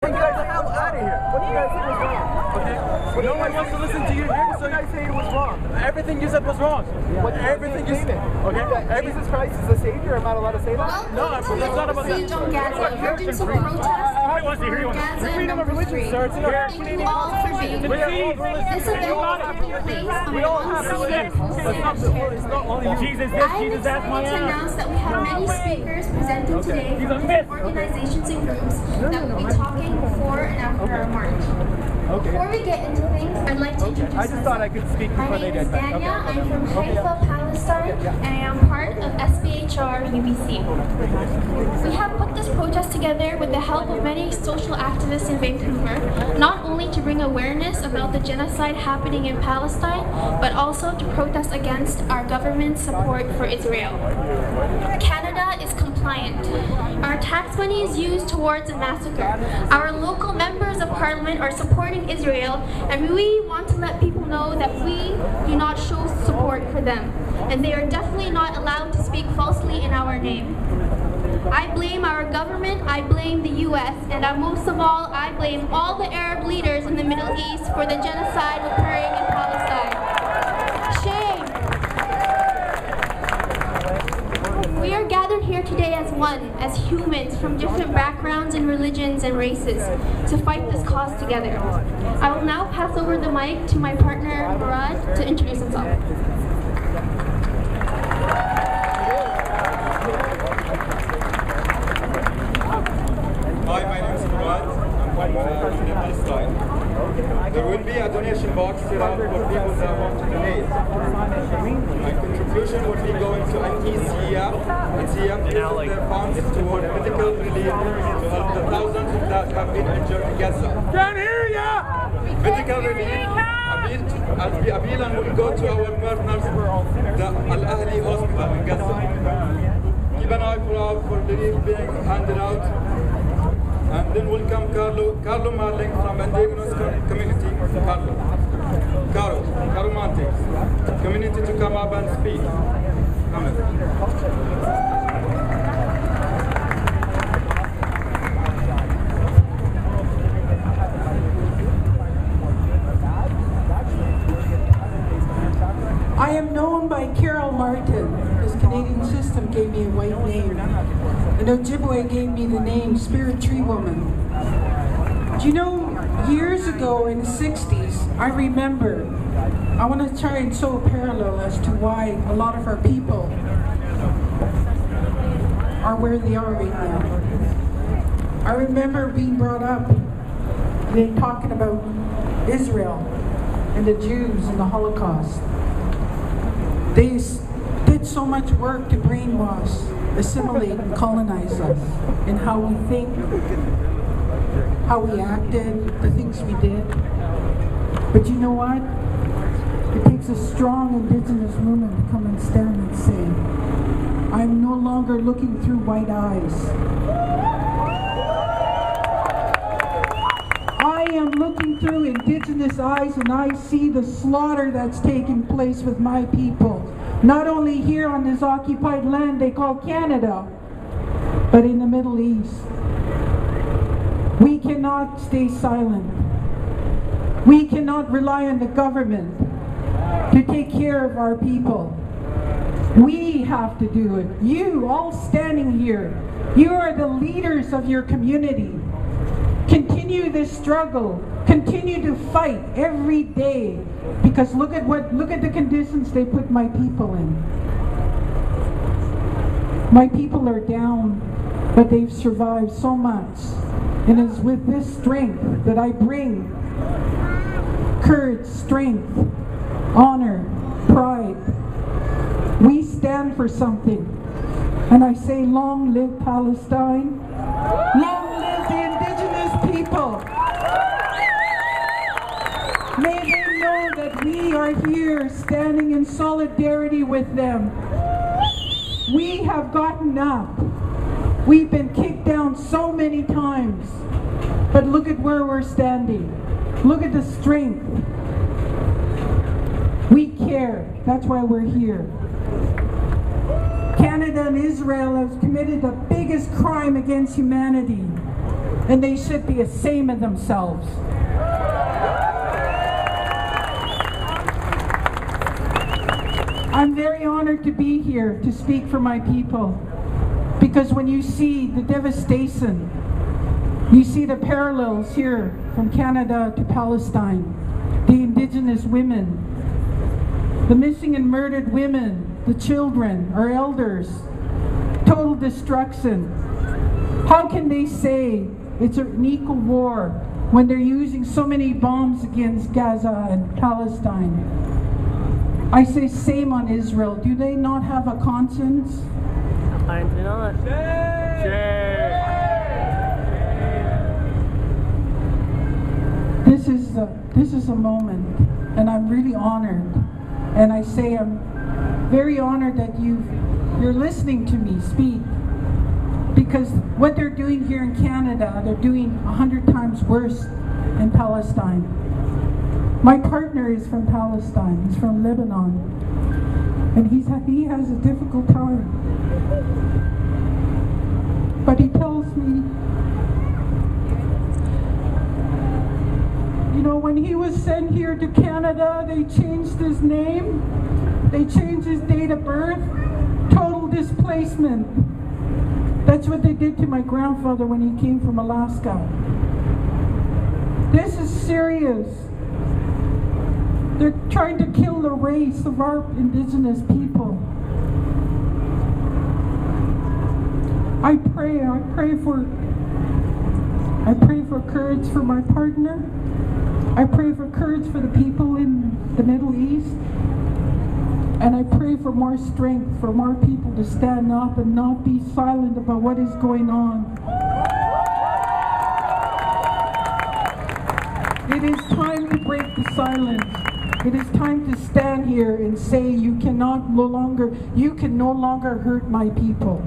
Get you guys the hell out of here. What do you guys think was wrong? Okay? Well, no one wants to listen to you here, so you guys say it was wrong. Everything you said was wrong. What everything you said. Okay? Jesus Christ is the Savior. I'm not allowed to say that? No, that's not about that. Gaza, emergency protest for Gaza number 3. Thank you all for being here. This event will take place on Jesus, I am excited to announce that we have many speakers presenting today from different organizations and groups that will be talking before and after our march. Before we get into things, I'd like to introduce I just thought I could speak before they did. My name is Dania. I'm from Haifa, Palestine, and I am part of SBHR UBC. We have put this protest together with the help of many social activists in Vancouver, not only to bring awareness about the genocide happening in Palestine, but also to protest against our government's support for Israel. Canada is compliant. Our tax money is used towards a massacre. Our local members of parliament are supporting Israel, and we want to let people know that we do not show support for them, and they are definitely not allowed to speak falsely in our name. I blame our government, I blame the US, and most of all, I blame all the Arab leaders in the Middle East for the genocide occurring in Palestine. Shame! We are gathered here today as one, as humans from different backgrounds and religions and races, to fight this cause together. I will now pass over the mic to my partner, Murad, to introduce himself. Hi, my name is Murad. I'm from Palestine. There will be a donation box set up for people that want to donate. My contribution will be going to ECF. ECF uses their funds toward medical relief to help the thousands that have been injured in Gaza. Can't hear ya! Medical relief. Abilan will go to our partners, the Al Ahli Hospital in Gaza. Keep an eye for relief being handed out. And then will come Carlo Marling from Indigenous community, Caro Montes, community to come up and speak. I am known by Carol Martin. This Canadian system gave me a white name. And Ojibwe gave me the name Spirit Tree Woman. Do you know, years ago in the 60s, I remember, I want to try and show a parallel as to why a lot of our people are where they are right now. I remember being brought up, they talking about Israel and the Jews and the Holocaust. They did so much work to brainwash, assimilate, and colonize us in how we think, how we acted, the things we did. But you know what? It takes a strong Indigenous woman to come and stand and say, I'm no longer looking through white eyes. I am looking through Indigenous eyes, and I see the slaughter that's taking place with my people. Not only here on this occupied land they call Canada, but in the Middle East. We cannot stay silent. We cannot rely on the government to take care of our people. We have to do it. You, all standing here, you are the leaders of your community. Continue this struggle. Continue to fight every day, because look at the conditions they put my people in. My people are down, but they've survived so much. And it's with this strength that I bring courage, strength, honor, pride. We stand for something. And I say, long live Palestine. Long live the Indigenous people. May they know that we are here standing in solidarity with them. We have gotten up. We've been kicked down so many times. But look at where we're standing. Look at the strength. We care. That's why we're here. Canada and Israel have committed the biggest crime against humanity. and they should be ashamed of themselves. I'm very honored to be here to speak for my people, because when you see the devastation, you see the parallels here from Canada to Palestine, the Indigenous women, the missing and murdered women, the children, our elders, total destruction. How can they say it's an equal war when they're using so many bombs against Gaza and Palestine? I say same on Israel. Do they not have a conscience? Apparently not. This is a moment, and I'm really honored. And I say I'm very honored that you're listening to me speak, because what they're doing here in Canada, they're doing 100 times worse in Palestine. My partner is from Palestine. He's from Lebanon, and he has a difficult time. But he tells me, you know, when he was sent here to Canada, they changed his name, they changed his date of birth, total displacement. That's what they did to my grandfather when he came from Alaska. This is serious. They're trying to kill the race of our Indigenous people. I pray for courage for my partner. I pray for courage for the people in the Middle East. And I pray for more strength for more people to stand up and not be silent about what is going on. It is time to break the silence. It is time to stand here and say you can no longer hurt my people.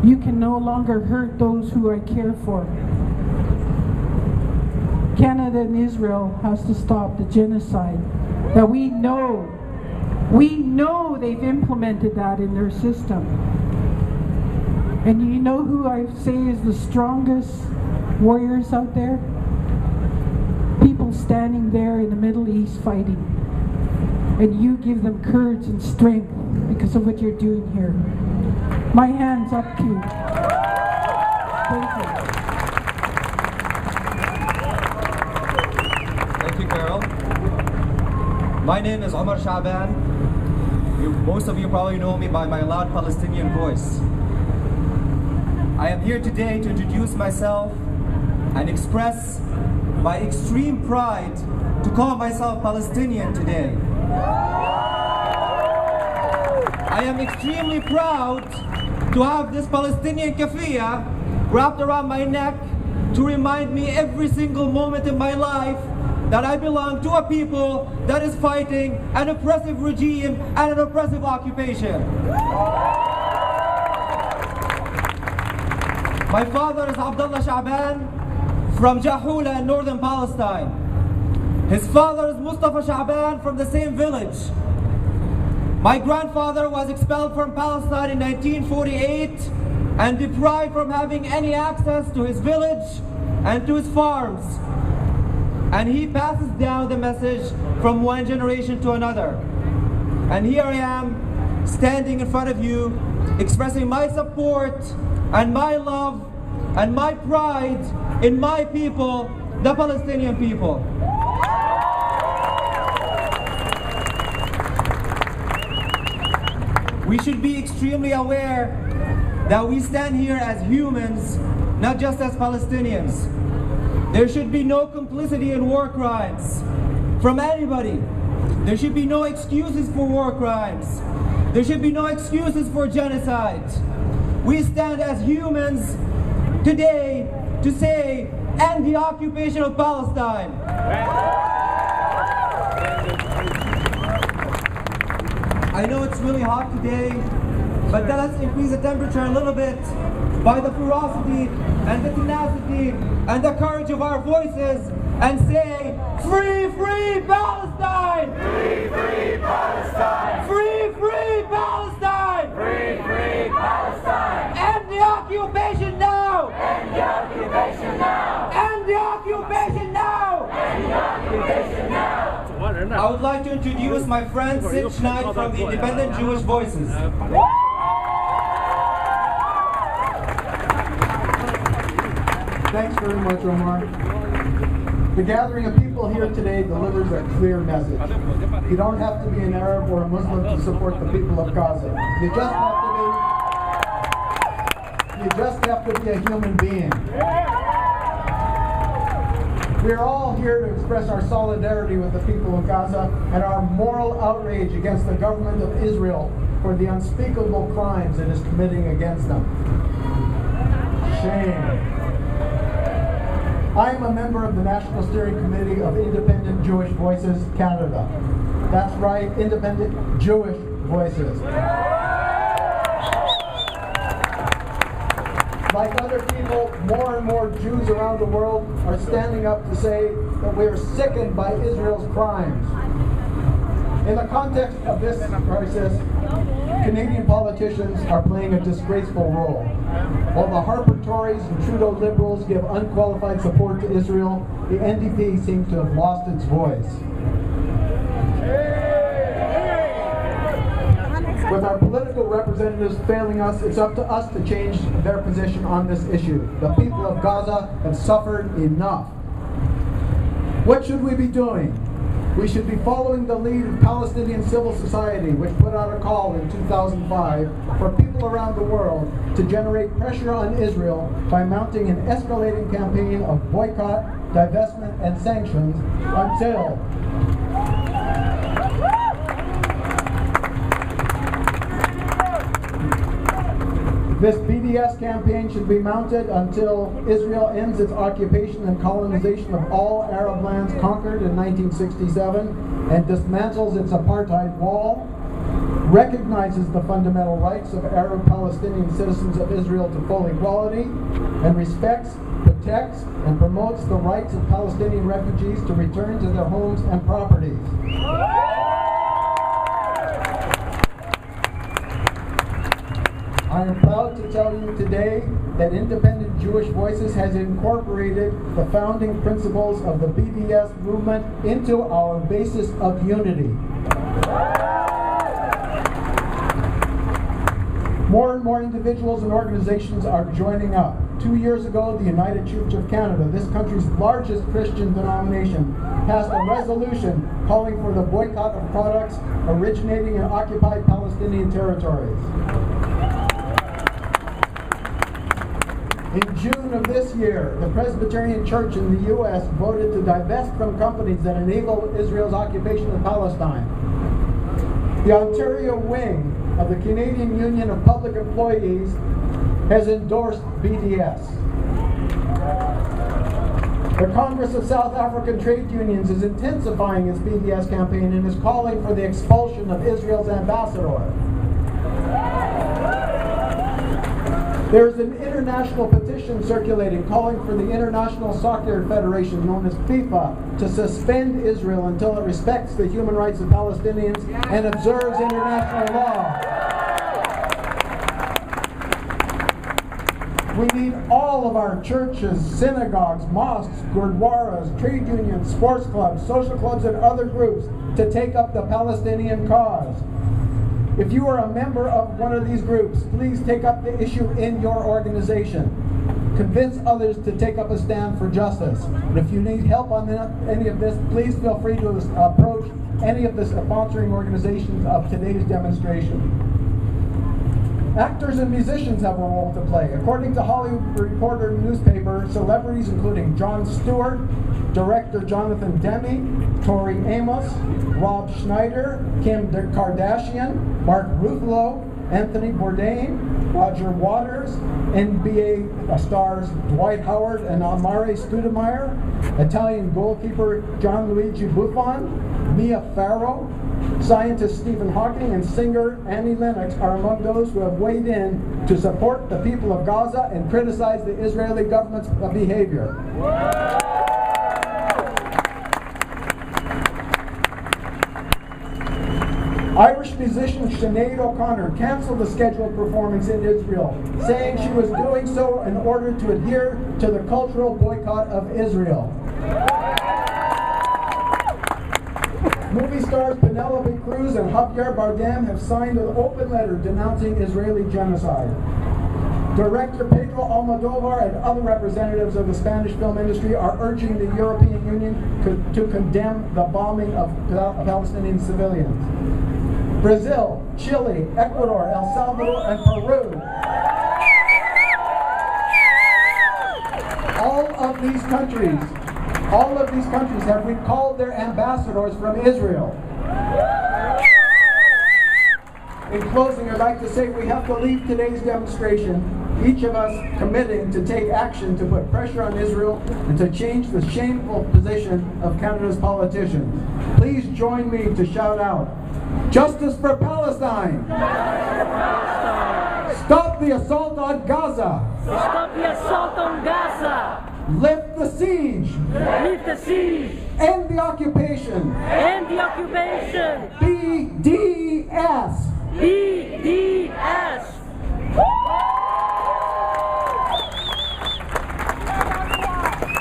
You can no longer hurt those who I care for. Canada and Israel has to stop the genocide that we know they've implemented that in their system. And you know who I say is the strongest warriors out there? People standing there in the Middle East fighting. And you give them courage and strength because of what you're doing here. My hand's up to you. Thank you. Thank you, Carol. My name is Omar Shaban. Most of you probably know me by my loud Palestinian voice. I am here today to introduce myself and express my extreme pride to call myself Palestinian today. I am extremely proud to have this Palestinian kafia wrapped around my neck to remind me every single moment in my life that I belong to a people that is fighting an oppressive regime and an oppressive occupation. My father is Abdullah Shaban from Jahula in northern Palestine. His father is Mustafa Shaban from the same village. My grandfather was expelled from Palestine in 1948 and deprived from having any access to his village and to his farms. And he passes down the message from one generation to another. And here I am, standing in front of you, expressing my support and my love and my pride in my people, the Palestinian people. We should be extremely aware that we stand here as humans, not just as Palestinians. There should be no complicity in war crimes from anybody. There should be no excuses for war crimes. There should be no excuses for genocide. We stand as humans today to say, end the occupation of Palestine. I know it's really hot today, but let's increase the temperature a little bit by the ferocity and the tenacity and the courage of our voices and say, free, free Palestine! Free, free Palestine! Free, free Palestine! Free, free Palestine! End the occupation now! End the occupation now! End the occupation now! End the occupation now! I would like to introduce my friend Sid Schneid from the Independent Jewish Voices. Thanks very much, Omar. The gathering of people here today delivers a clear message. You don't have to be an Arab or a Muslim to support the people of Gaza. You just have to be a human being. We are all here to express our solidarity with the people of Gaza and our moral outrage against the government of Israel for the unspeakable crimes it is committing against them. Shame. I am a member of the National Steering Committee of Independent Jewish Voices Canada. That's right, Independent Jewish Voices. Like other people, more and more Jews around the world are standing up to say that we are sickened by Israel's crimes. In the context of this crisis, Canadian politicians are playing a disgraceful role. While the Harper Tories and Trudeau Liberals give unqualified support to Israel, the NDP seems to have lost its voice. With our political representatives failing us, it's up to us to change their position on this issue. The people of Gaza have suffered enough. What should we be doing? We should be following the lead of Palestinian civil society, which put out a call in 2005 for people around the world to generate pressure on Israel by mounting an escalating campaign of boycott, divestment, and sanctions until this BDS campaign should be mounted until Israel ends its occupation and colonization of all Arab lands conquered in 1967 and dismantles its apartheid wall, recognizes the fundamental rights of Arab Palestinian citizens of Israel to full equality, and respects, protects, and promotes the rights of Palestinian refugees to return to their homes and properties. I am proud to tell you today that Independent Jewish Voices has incorporated the founding principles of the BDS movement into our basis of unity. More and more individuals and organizations are joining up. 2 years ago, the United Church of Canada, this country's largest Christian denomination, passed a resolution calling for the boycott of products originating in occupied Palestinian territories. In June of this year, the Presbyterian Church in the U.S. voted to divest from companies that enable Israel's occupation of Palestine. The Ontario wing of the Canadian Union of Public Employees has endorsed BDS. The Congress of South African Trade Unions is intensifying its BDS campaign and is calling for the expulsion of Israel's ambassador. There is an international petition circulating calling for the International Soccer Federation, known as FIFA, to suspend Israel until it respects the human rights of Palestinians and observes international law. We need all of our churches, synagogues, mosques, gurdwaras, trade unions, sports clubs, social clubs, and other groups to take up the Palestinian cause. If you are a member of one of these groups, please take up the issue in your organization. Convince others to take up a stand for justice. And if you need help on any of this, please feel free to approach any of the sponsoring organizations of today's demonstration. Actors and musicians have a role to play. According to Hollywood Reporter newspaper, celebrities including Jon Stewart, director Jonathan Demme, Tori Amos, Rob Schneider, Kim Kardashian, Mark Ruffalo, Anthony Bourdain, Roger Waters, NBA stars Dwight Howard and Amare Stoudemire, Italian goalkeeper Gianluigi Buffon, Mia Farrow, scientist Stephen Hawking, and singer Annie Lennox are among those who have weighed in to support the people of Gaza and criticize the Israeli government's behavior. Irish musician Sinead O'Connor canceled the scheduled performance in Israel, saying she was doing so in order to adhere to the cultural boycott of Israel. Movie stars Penelope Cruz and Javier Bardem have signed an open letter denouncing Israeli genocide. Director Pedro Almodovar and other representatives of the Spanish film industry are urging the European Union to condemn the bombing of Palestinian civilians. Brazil, Chile, Ecuador, El Salvador, and Peru. All of these countries have recalled their ambassadors from Israel. In closing, I'd like to say we have to leave today's demonstration, each of us committing to take action to put pressure on Israel and to change the shameful position of Canada's politicians. Please join me to shout out, "Justice for Palestine! Stop the assault on Gaza! Stop the assault on Gaza! Lift the siege! Lift the siege! End the occupation! End the occupation! BDS! BDS!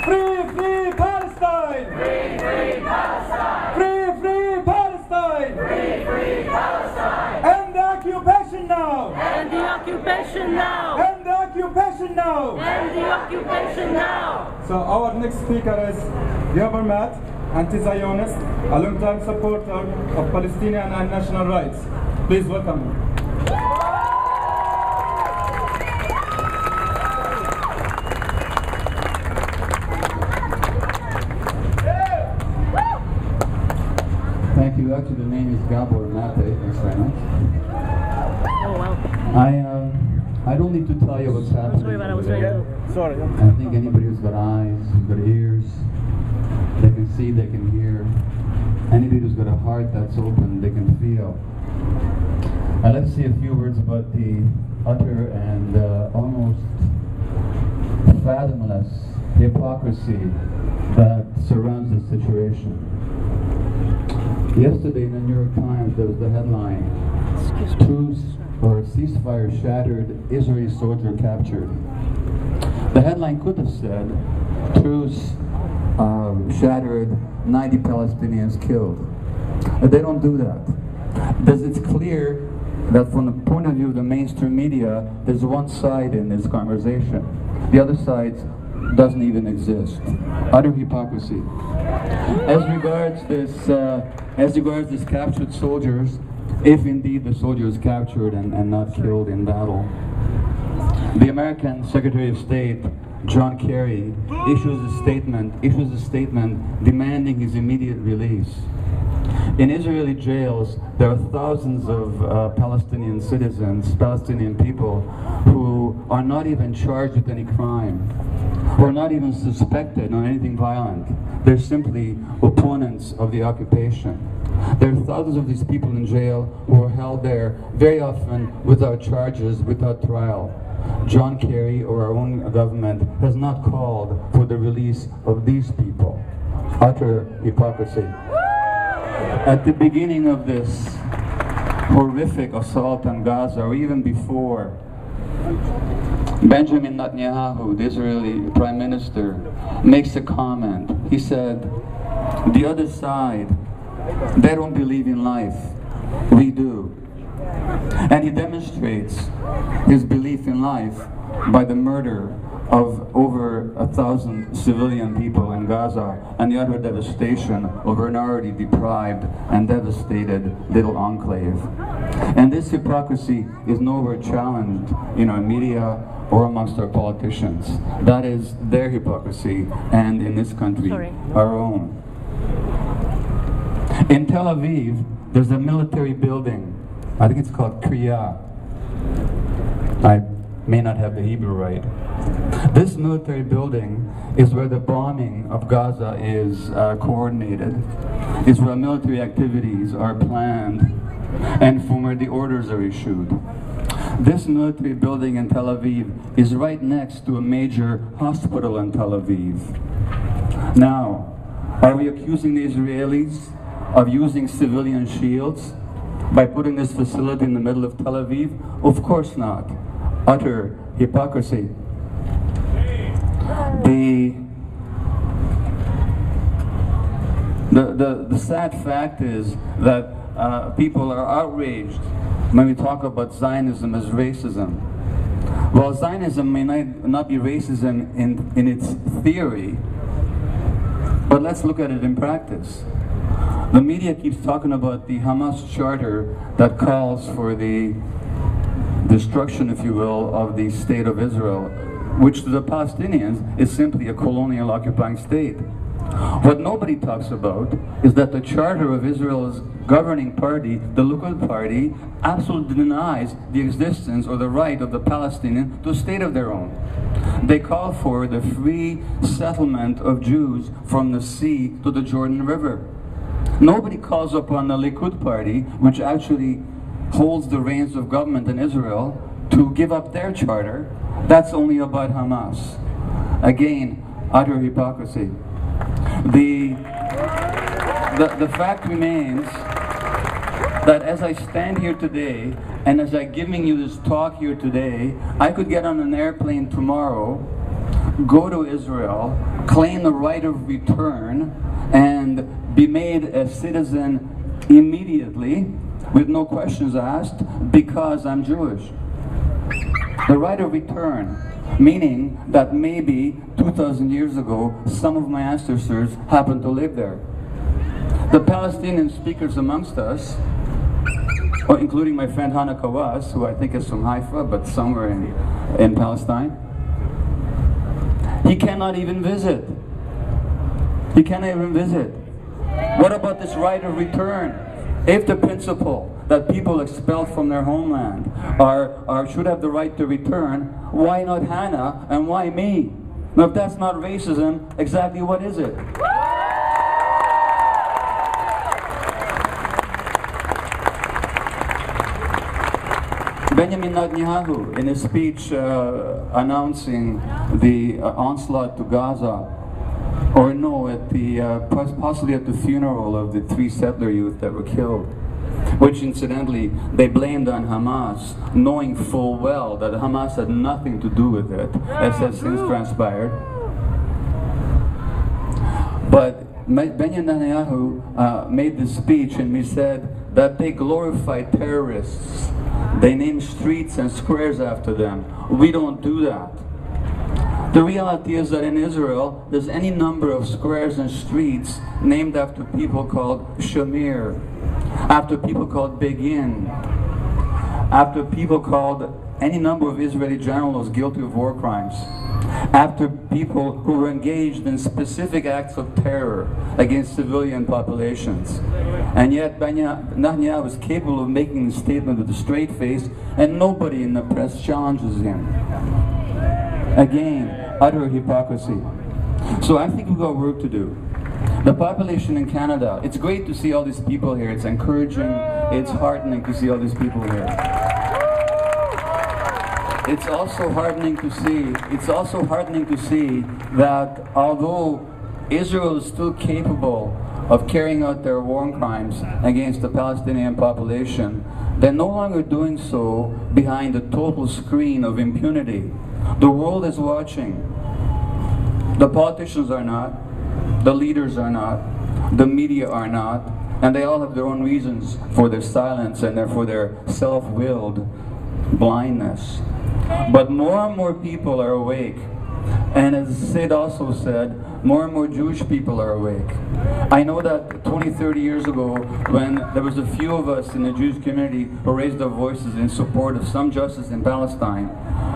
Free, free Palestine! Free, free Palestine! Free, free Palestine! Free, free Palestine! End the occupation now! End the occupation now! End the occupation now! End the occupation now! So our next speaker is Gaber Matt, anti-Zionist, a long-time supporter of Palestinian and national rights. Please welcome him. Thank you. Actually, the name is Gabor Mate. Thanks very much. Oh wow. I don't need to tell you what's happening. Sorry about it, I was over very there. little. Sorry. I think anybody who's got eyes, who's got ears, they can see, they can hear. Anybody who's got a heart that's open, they can feel. I'd like to say a few words about the utter and almost fathomless hypocrisy that surrounds the situation. Yesterday in the New York Times there was the headline, "Truce or ceasefire shattered, Israeli soldier captured." The headline could have said, "Truce shattered, 90 Palestinians killed." They don't do that. It's clear that from the point of view of the mainstream media, there's one side in this conversation. The other side doesn't even exist. Utter hypocrisy. As regards this captured soldiers, if indeed the soldier is captured and not killed in battle, the American Secretary of State, John Kerry, issues a statement demanding his immediate release. In Israeli jails, there are thousands of Palestinian citizens, Palestinian people, who are not even charged with any crime, who are not even suspected of anything violent. They're simply opponents of the occupation. There are thousands of these people in jail who are held there, very often without charges, without trial. John Kerry or our own government has not called for the release of these people. Utter hypocrisy. At the beginning of this horrific assault on Gaza, or even before, Benjamin Netanyahu, the Israeli Prime Minister, makes a comment. He said, "The other side, they don't believe in life. We do." And he demonstrates his belief in life by the murder of over 1,000 civilian people in Gaza and the utter devastation over an already deprived and devastated little enclave. And this hypocrisy is nowhere challenged in our media or amongst our politicians. That is their hypocrisy, and in this country, our own. In Tel Aviv, there's a military building. I think it's called Kriya. I may not have the Hebrew right. This military building is where the bombing of Gaza is coordinated, is where military activities are planned, and from where the orders are issued. This military building in Tel Aviv is right next to a major hospital in Tel Aviv. Now, are we accusing the Israelis of using civilian shields? by putting this facility in the middle of Tel Aviv? Of course not. Utter hypocrisy. The sad fact is that people are outraged when we talk about Zionism as racism. Well, Zionism may not be racism in its theory, but let's look at it in practice. The media keeps talking about the Hamas charter that calls for the destruction, if you will, of the state of Israel, which to the Palestinians is simply a colonial occupying state. What nobody talks about is that the charter of Israel's governing party, the Likud party, absolutely denies the existence or the right of the Palestinians to a state of their own. They call for the free settlement of Jews from the sea to the Jordan River. Nobody calls upon the Likud party, which actually holds the reins of government in Israel, to give up their charter. That's only about Hamas. Again, utter hypocrisy. The fact remains that as I stand here today, and as I'm giving you this talk here today, I could get on an airplane tomorrow, go to Israel, claim the right of return, and be made a citizen immediately, with no questions asked, because I'm Jewish. The right of return, meaning that maybe 2,000 years ago, some of my ancestors happened to live there. The Palestinian speakers amongst us, including my friend Hana Kawas, who I think is from Haifa, but somewhere in Palestine, he cannot even visit. He cannot even visit. What about this right of return? If the principle that people expelled from their homeland should have the right to return, why not Hannah and why me? Now, if that's not racism, exactly what is it? Benjamin Netanyahu, in his speech announcing the onslaught to Gaza, or no, possibly at the funeral of the 3 settler youth that were killed, which incidentally they blamed on Hamas, knowing full well that Hamas had nothing to do with it, as has since transpired. But Benjamin Netanyahu made this speech and he said that they glorify terrorists. They name streets and squares after them. We don't do that. The reality is that in Israel, there's any number of squares and streets named after people called Shamir, after people called Begin, after people called any number of Israeli generals guilty of war crimes, after people who were engaged in specific acts of terror against civilian populations. And yet Netanyahu is capable of making the statement with a straight face, and nobody in the press challenges him. Again, utter hypocrisy. So I think we've got work to do. The population in Canada, it's great to see all these people here. It's encouraging, it's heartening to see all these people here. It's also heartening to see that although Israel is still capable of carrying out their war crimes against the Palestinian population, they're no longer doing so behind a total screen of impunity. The world is watching. The politicians are not, the leaders are not, the media are not, and they all have their own reasons for their silence and for their self-willed blindness. But more and more people are awake. And as Sid also said, more and more Jewish people are awake. I know that 20, 30 years ago, when there was a few of us in the Jewish community who raised our voices in support of some justice in Palestine,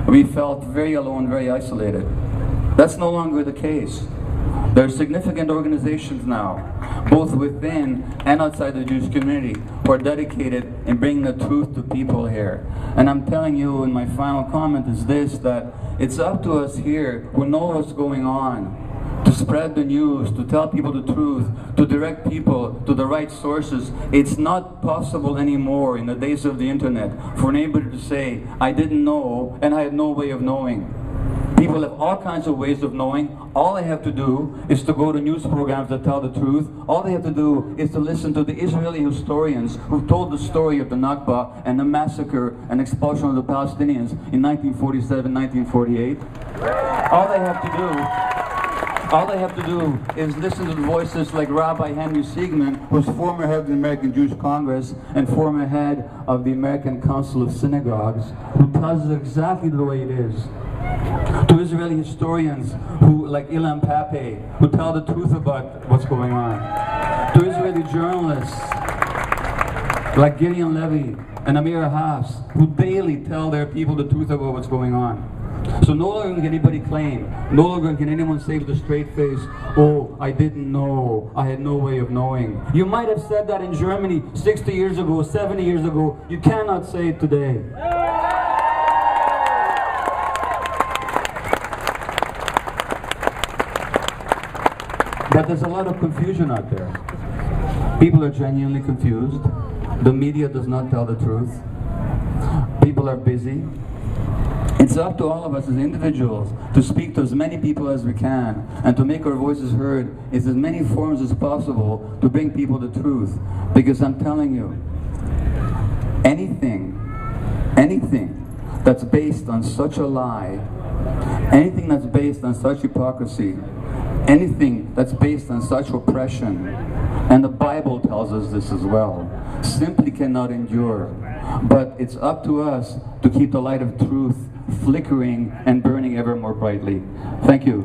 we felt very alone, very isolated. That's no longer the case. There are significant organizations now, both within and outside the Jewish community, who are dedicated in bringing the truth to people here. And I'm telling you, in my final comment is this, that it's up to us here who know what's going on to spread the news, to tell people the truth, to direct people to the right sources. It's not possible anymore in the days of the internet for anybody to say, I didn't know and I had no way of knowing. People have all kinds of ways of knowing. All they have to do is to go to news programs that tell the truth. All they have to do is to listen to the Israeli historians who told the story of the Nakba and the massacre and expulsion of the Palestinians in 1947, 1948. All they have to do is listen to the voices like Rabbi Henry Siegman, who's former head of the American Jewish Congress and former head of the American Council of Synagogues, who tells us exactly the way it is. To Israeli historians who, like Ilan Pape, who tell the truth about what's going on. To Israeli journalists like Gideon Levy and Amir Haas, who daily tell their people the truth about what's going on. So no longer can anybody claim, no longer can anyone say with a straight face, oh, I didn't know, I had no way of knowing. You might have said that in Germany 60 years ago, 70 years ago. You cannot say it today. But there's a lot of confusion out there. People are genuinely confused. The media does not tell the truth. People are busy. It's up to all of us as individuals to speak to as many people as we can and to make our voices heard in as many forms as possible to bring people the truth. Because I'm telling you, anything that's based on such a lie, anything that's based on such hypocrisy, anything that's based on such oppression, and the Bible tells us this as well, simply cannot endure. But it's up to us to keep the light of truth flickering and burning ever more brightly. Thank you.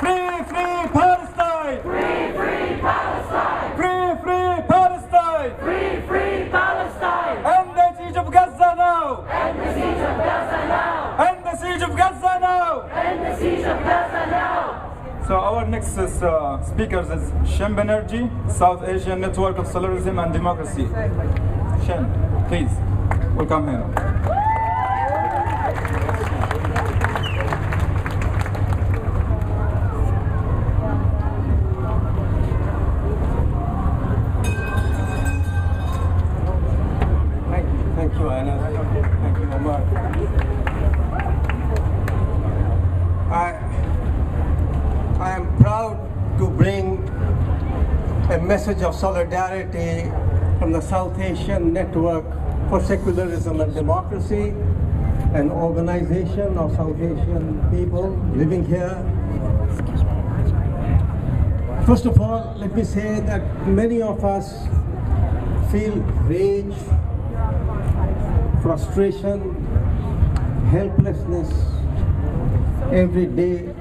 Free, free Palestine! Free, free Palestine! Free, free Palestine! Free, free Palestine! End the siege of Gaza now! End the siege of Gaza now! End the siege of Gaza now! End the siege of Gaza now! So our next speakers is Shem Banerjee, South Asian Network of Secularism and Democracy. Shem, please, welcome here. Thank you, Anas. Thank you, Omar. I am proud to bring a message of solidarity from the South Asian Network for Secularism and Democracy, an organization of South Asian people living here. First of all, let me say that many of us feel rage, frustration, helplessness every day